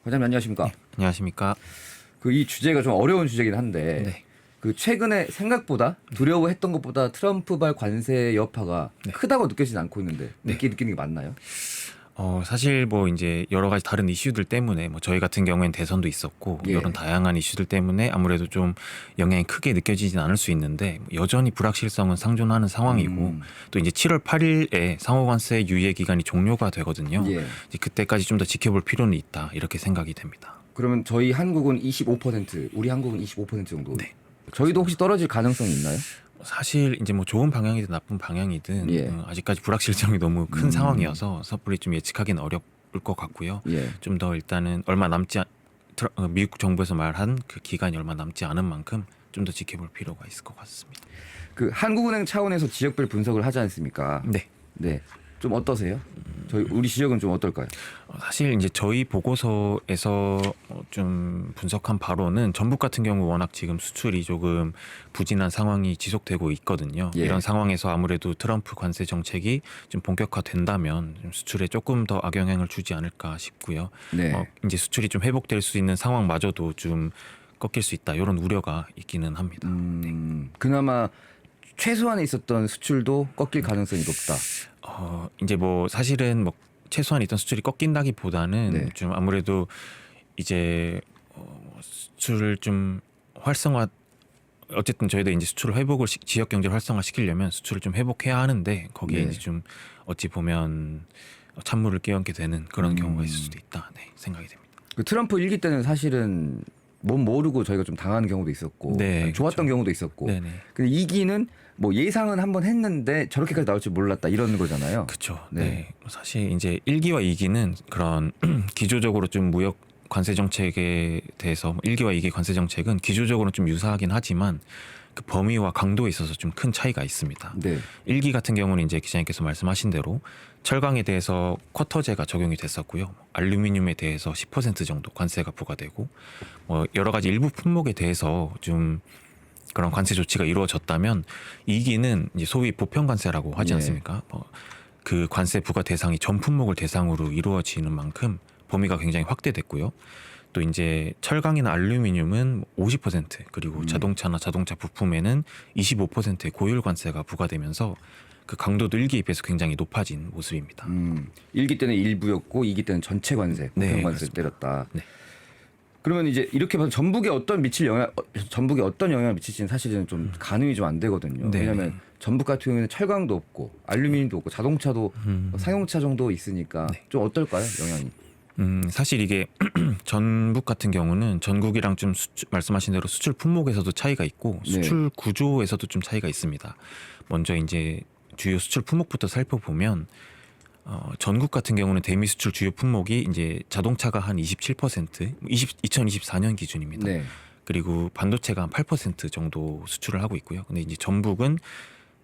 회장님 안녕하십니까? 안녕하십니까? 그 이 주제가 좀 어려운 주제긴 한데 네. 그 최근에 생각보다 두려워했던 것보다 트럼프발 관세 여파가 크다고 느껴지지 않고 있는데 느끼는 게 맞나요? 사실 뭐 이제 여러 가지 다른 이슈들 때문에 뭐 저희 같은 경우엔 대선도 있었고 예. 이런 다양한 이슈들 때문에 아무래도 좀 영향이 크게 느껴지진 않을 수 있는데 여전히 불확실성은 상존하는 상황이고 또 이제 7월 8일에 상호관세 유예 기간이 종료가 되거든요. 예. 이제 그때까지 좀 더 지켜볼 필요는 있다 이렇게 생각이 됩니다. 그러면 저희 한국은 25%, 우리 한국은 25% 정도. 네. 저희도 혹시 떨어질 가능성이 있나요? 사실 이제 뭐 좋은 방향이든 나쁜 방향이든 예. 아직까지 불확실성이 너무 큰 상황이어서 섣불리 좀 예측하기는 어려울 것 같고요. 예. 좀 더 일단은 얼마 남지 미국 정부에서 말한 그 기간이 얼마 남지 않은 만큼 좀 더 지켜볼 필요가 있을 것 같습니다. 그 한국은행 차원에서 지역별 분석을 하지 않습니까? 네. 네. 좀 어떠세요? 우리 지역은 좀 어떨까요? 사실 이제 저희 보고서에서 좀 분석한 바로는 전북 같은 경우 워낙 지금 수출이 조금 부진한 상황이 지속되고 있거든요. 예. 이런 상황에서 아무래도 트럼프 관세 정책이 좀 본격화된다면 좀 수출에 조금 더 악영향을 주지 않을까 싶고요. 네. 이제 수출이 좀 회복될 수 있는 상황마저도 좀 꺾일 수 있다 이런 우려가 있기는 합니다. 그나마 최소한에 있었던 수출도 꺾일 가능성이 높다. 이제 뭐 사실은 뭐 최소한 있던 수출이 꺾인다기보다는 네. 좀 아무래도 이제 수출을 좀 활성화 어쨌든 저희도 이제 수출을 회복을 지역 경제를 활성화 시키려면 수출을 좀 회복해야 하는데 거기에 네. 이제 좀 어찌 보면 찬물을 끼얹게 되는 그런 경우가 있을 수도 있다 생각이 됩니다. 그 트럼프 일기 때는 사실은 못 모르고 저희가 좀 당하는 경우도 있었고 네, 좋았던 그렇죠. 경우도 있었고 네네. 근데 2기는 뭐 예상은 한번 했는데 저렇게까지 나올 줄 몰랐다 이런 거잖아요. 그렇죠. 네. 네. 사실 이제 1기와 2기는 그런 기조적으로 좀 무역 관세 정책에 대해서 1기와 2기 관세 정책은 기조적으로 좀 유사하긴 하지만 그 범위와 강도에 있어서 좀 큰 차이가 있습니다. 네. 1기 같은 경우는 이제 기자님께서 말씀하신 대로 철강에 대해서 쿼터제가 적용이 됐었고요. 알루미늄에 대해서 10% 정도 관세가 부과되고 뭐 여러 가지 일부 품목에 대해서 좀 그런 관세 조치가 이루어졌다면 2기는 이제 소위 보편 관세라고 하지 예. 않습니까? 그 관세 부과 대상이 전 품목을 대상으로 이루어지는 만큼 범위가 굉장히 확대됐고요. 또 이제 철강이나 알루미늄은 50% 그리고 자동차나 자동차 부품에는 25%의 고율 관세가 부과되면서 그 강도도 1기에 비해서 굉장히 높아진 모습입니다. 1기 때는 일부였고 2기 때는 전체 관세, 보편 네, 관세를 그렇습니다. 때렸다. 네. 그러면 이제 이렇게 봐서 전북에 어떤 영향을 미칠지는 사실은 좀 가늠이 좀 안 되거든요. 네. 왜냐하면 전북 같은 경우에는 철강도 없고 알루미늄도 없고 자동차도 상용차 정도 있으니까 네. 좀 어떨까요, 영향이? 사실 이게 전북 같은 경우는 전국이랑 좀 말씀하신 대로 수출 품목에서도 차이가 있고 수출 구조에서도 좀 차이가 있습니다. 먼저 이제 주요 수출 품목부터 살펴보면 전국 같은 경우는 대미 수출 주요 품목이 이제 자동차가 한 27%, 2024년 기준입니다. 네. 그리고 반도체가 한 8% 정도 수출을 하고 있고요. 근데 이제 전북은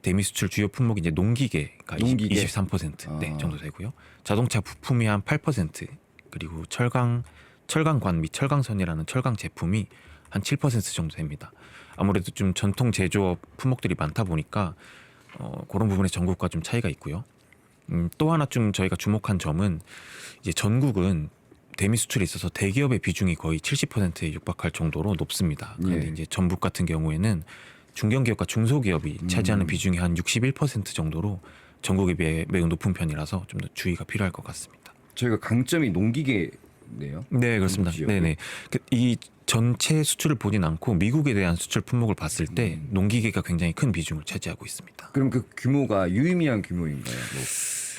대미 수출 주요 품목이 이제 농기계가 농기계? 23% 네, 아. 정도 되고요. 자동차 부품이 한 8%, 그리고 철강관 및 철강선이라는 철강 제품이 한 7% 정도 됩니다. 아무래도 좀 전통 제조업 품목들이 많다 보니까 그런 부분에 전국과 좀 차이가 있고요. 또 하나 좀 저희가 주목한 점은 이제 전국은 대미 수출에 있어서 대기업의 비중이 거의 70%에 육박할 정도로 높습니다. 그런데 예. 이제 전북 같은 경우에는 중견기업과 중소기업이 차지하는 비중이 한 61% 정도로 전국에 비해 매우 높은 편이라서 좀 더 주의가 필요할 것 같습니다. 저희가 강점이 농기계네요. 네, 그렇습니다. 지역이. 네네. 이 전체 수출을 보진 않고 미국에 대한 수출 품목을 봤을 때 농기계가 굉장히 큰 비중을 차지하고 있습니다. 그럼 그 규모가 유의미한 규모인가요? 뭐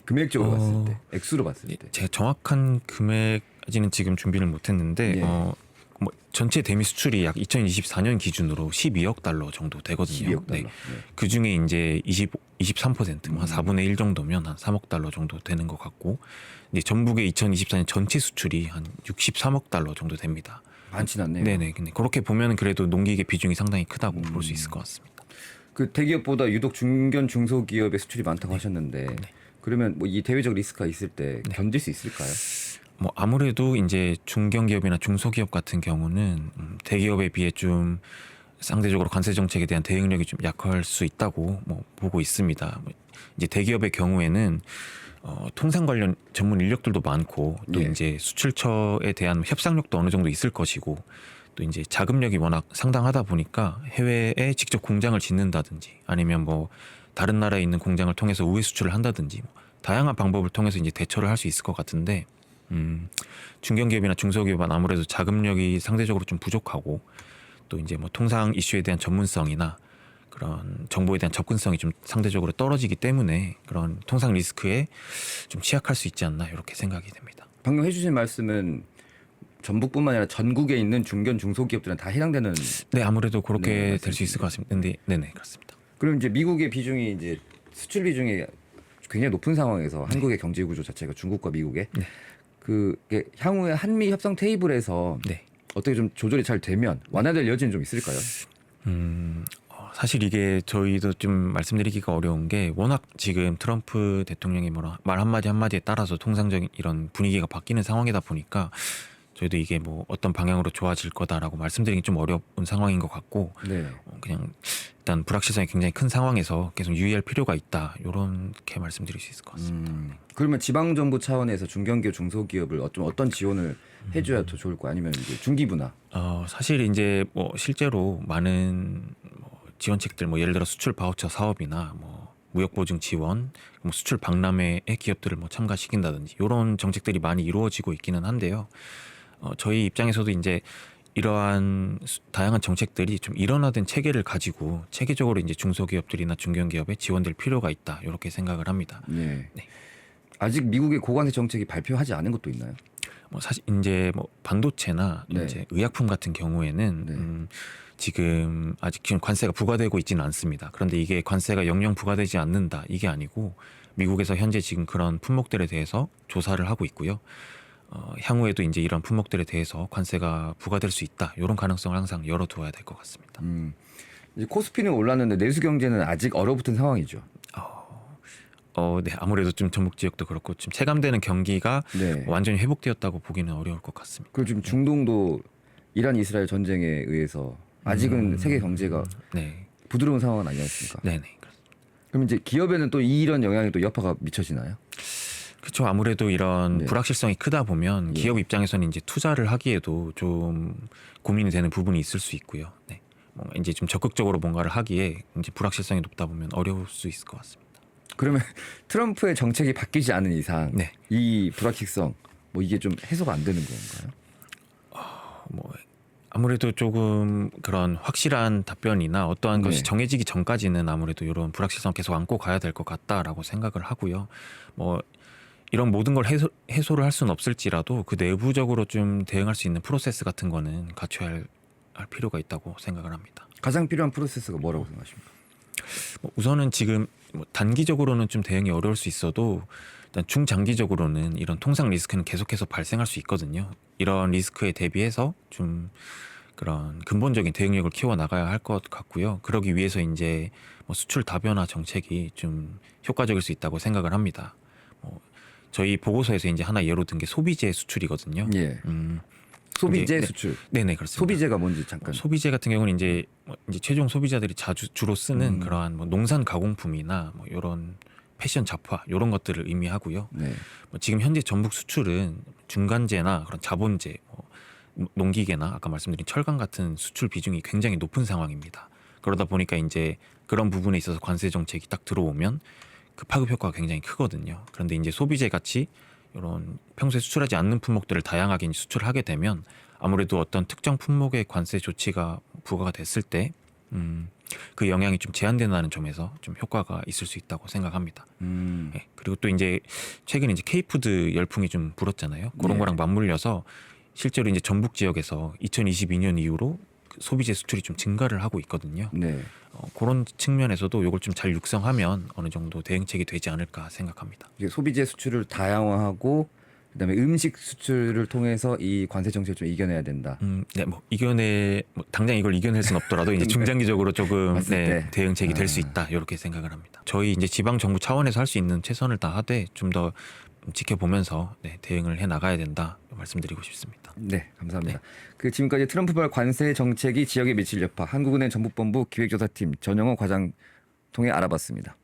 금액적으로 봤을 때, 액수로 봤을 때. 제가 정확한 금액까지는 지금 준비를 못했는데 예. 뭐 전체 대미 수출이 약 2024년 기준으로 12억 달러 정도 되거든요. 12억 달러. 네. 그 중에 이제 23%, 한 4분의 1 정도면 한 3억 달러 정도 되는 것 같고, 이제 전북의 2024년 전체 수출이 한 63억 달러 정도 됩니다. 많진 않네요. 네네. 근데 그렇게 보면 그래도 농기계 비중이 상당히 크다고 볼 수 있을 것 같습니다. 그 대기업보다 유독 중견 중소기업의 수출이 많다고 하셨는데 그러면 뭐 이 대외적 리스크가 있을 때 견딜 수 있을까요? 뭐 아무래도 이제 중견기업이나 중소기업 같은 경우는 대기업에 비해 좀 상대적으로 관세 정책에 대한 대응력이 좀 약할 수 있다고 뭐 보고 있습니다. 이제 대기업의 경우에는 통상 관련 전문 인력들도 많고 또 예. 이제 수출처에 대한 협상력도 어느 정도 있을 것이고 또 이제 자금력이 워낙 상당하다 보니까 해외에 직접 공장을 짓는다든지 아니면 뭐 다른 나라에 있는 공장을 통해서 우회 수출을 한다든지 뭐 다양한 방법을 통해서 이제 대처를 할 수 있을 것 같은데 중견기업이나 중소기업은 아무래도 자금력이 상대적으로 좀 부족하고 또 이제 뭐 통상 이슈에 대한 전문성이나 그런 정보에 대한 접근성이 좀 상대적으로 떨어지기 때문에 그런 통상 리스크에 좀 취약할 수 있지 않나 이렇게 생각이 됩니다. 방금 해주신 말씀은 전북뿐만 아니라 전국에 있는 중견 중소기업들은 다 해당되는. 네, 아무래도 그렇게 네, 될 수 있을 것 같습니다. 근데 네네 그렇습니다. 그럼 이제 미국의 비중이 이제 수출 비중이 굉장히 높은 상황에서 한국의 경제 구조 자체가 중국과 미국의 네. 그게 향후에 한미 협상 테이블에서 네. 어떻게 좀 조절이 잘 되면 완화될 여지는 좀 있을까요? 사실 이게 저희도 좀 말씀드리기가 어려운 게 워낙 지금 트럼프 대통령이 말 한마디 한마디에 따라서 통상적인 이런 분위기가 바뀌는 상황이다 보니까 저희도 이게 뭐 어떤 방향으로 좋아질 거다라고 말씀드리기 좀 어려운 상황인 것 같고 네. 그냥 일단 불확실성이 굉장히 큰 상황에서 계속 유의할 필요가 있다 이렇게 말씀드릴 수 있을 것 같습니다. 그러면 지방 정부 차원에서 중견기업 중소기업을 어떤 지원을 해줘야 더 좋을까? 아니면 이제 중기부나? 사실 이제 뭐 실제로 많은 뭐 지원책들 뭐 예를 들어 수출 바우처 사업이나 뭐 무역 보증 지원, 뭐 수출 박람회에 기업들을 뭐 참가시킨다든지 이런 정책들이 많이 이루어지고 있기는 한데요. 저희 입장에서도 이제 이러한 다양한 정책들이 좀 일원화된 체계를 가지고 체계적으로 이제 중소기업들이나 중견기업에 지원될 필요가 있다 이렇게 생각을 합니다. 네. 네. 아직 미국의 고관세 정책이 발표하지 않은 것도 있나요? 뭐 사실 이제 뭐 반도체나 네. 이제 의약품 같은 경우에는 네. 지금 관세가 부과되고 있지는 않습니다. 그런데 이게 관세가 영영 부과되지 않는다 이게 아니고 미국에서 현재 지금 그런 품목들에 대해서 조사를 하고 있고요. 향후에도 이제 이런 품목들에 대해서 관세가 부과될 수 있다 이런 가능성을 항상 열어두어야 될 것 같습니다. 이제 코스피는 올랐는데 내수 경제는 아직 얼어붙은 상황이죠. 네, 아무래도 좀 전북 지역도 그렇고 좀 체감되는 경기가 네. 완전히 회복되었다고 보기는 어려울 것 같습니다. 그리고 지금 중동도 이란 이스라엘 전쟁에 의해서 아직은 세계 경제가 네, 부드러운 상황은 아니지 않습니까? 네네. 그럼 이제 기업에는 또 이런 영향이 또 여파가 미쳐지나요? 그렇죠. 아무래도 이런 네. 불확실성이 크다 보면 예. 기업 입장에서는 이제 투자를 하기에도 좀 고민이 되는 부분이 있을 수 있고요. 네, 뭔가 이제 좀 적극적으로 뭔가를 하기에 이제 불확실성이 높다 보면 어려울 수 있을 것 같습니다. 그러면 트럼프의 정책이 바뀌지 않은 이상 네. 이 불확실성 뭐 이게 좀 해소가 안 되는 건가요? 뭐 아무래도 조금 그런 확실한 답변이나 어떠한 네. 것이 정해지기 전까지는 아무래도 이런 불확실성 계속 안고 가야 될 것 같다라고 생각을 하고요. 뭐 이런 모든 걸 해소를 할 수는 없을지라도 그 내부적으로 좀 대응할 수 있는 프로세스 같은 거는 갖춰야 할 필요가 있다고 생각을 합니다. 가장 필요한 프로세스가 뭐라고 생각하십니까? 뭐 우선은 지금 뭐 단기적으로는 좀 대응이 어려울 수 있어도 일단 중장기적으로는 이런 통상 리스크는 계속해서 발생할 수 있거든요. 이런 리스크에 대비해서 좀 그런 근본적인 대응력을 키워 나가야 할 것 같고요. 그러기 위해서 이제 뭐 수출 다변화 정책이 좀 효과적일 수 있다고 생각을 합니다. 저희 보고서에서 이제 하나 예로 든 게 소비재 수출이거든요. 예. 소비재 네. 수출. 네네 그렇습니다. 소비재가 뭔지 잠깐. 소비재 같은 경우는 이제 최종 소비자들이 주로 쓰는 음. 그러한 뭐 농산 가공품이나 뭐 이런 패션 잡화 이런 것들을 의미하고요. 네. 뭐 지금 현재 전북 수출은 중간재나 그런 자본재, 뭐 농기계나 아까 말씀드린 철강 같은 수출 비중이 굉장히 높은 상황입니다. 그러다 보니까 이제 그런 부분에 있어서 관세 정책이 딱 들어오면 그 파급 효과가 굉장히 크거든요. 그런데 이제 소비재 같이 이런 평소에 수출하지 않는 품목들을 다양하게 수출하게 되면 아무래도 어떤 특정 품목의 관세 조치가 부과가 됐을 때 그 영향이 좀 제한된다는 점에서 좀 효과가 있을 수 있다고 생각합니다. 네, 그리고 또 이제 최근에 이제 K푸드 열풍이 좀 불었잖아요. 그런 네. 거랑 맞물려서 실제로 이제 전북 지역에서 2022년 이후로 소비재 수출이 좀 증가를 하고 있거든요. 네. 그런 측면에서도 이걸 좀 잘 육성하면 어느 정도 대응책이 되지 않을까 생각합니다. 이게 소비재 수출을 다양화하고 그다음에 음식 수출을 통해서 이 관세 정책을 좀 이겨내야 된다. 네, 뭐 당장 이걸 이겨낼 수는 없더라도 이제 중장기적으로 조금 봤을 때. 대응책이 될 수 있다 이렇게 생각을 합니다. 저희 이제 지방 정부 차원에서 할 수 있는 최선을 다하되 좀 더 지켜보면서 대응을 해 나가야 된다 말씀드리고 싶습니다. 네, 감사합니다. 그 지금까지 트럼프발 관세 정책이 지역에 미칠 여파 한국은행 전북본부 기획조사팀 전영호 과장 통해 알아봤습니다.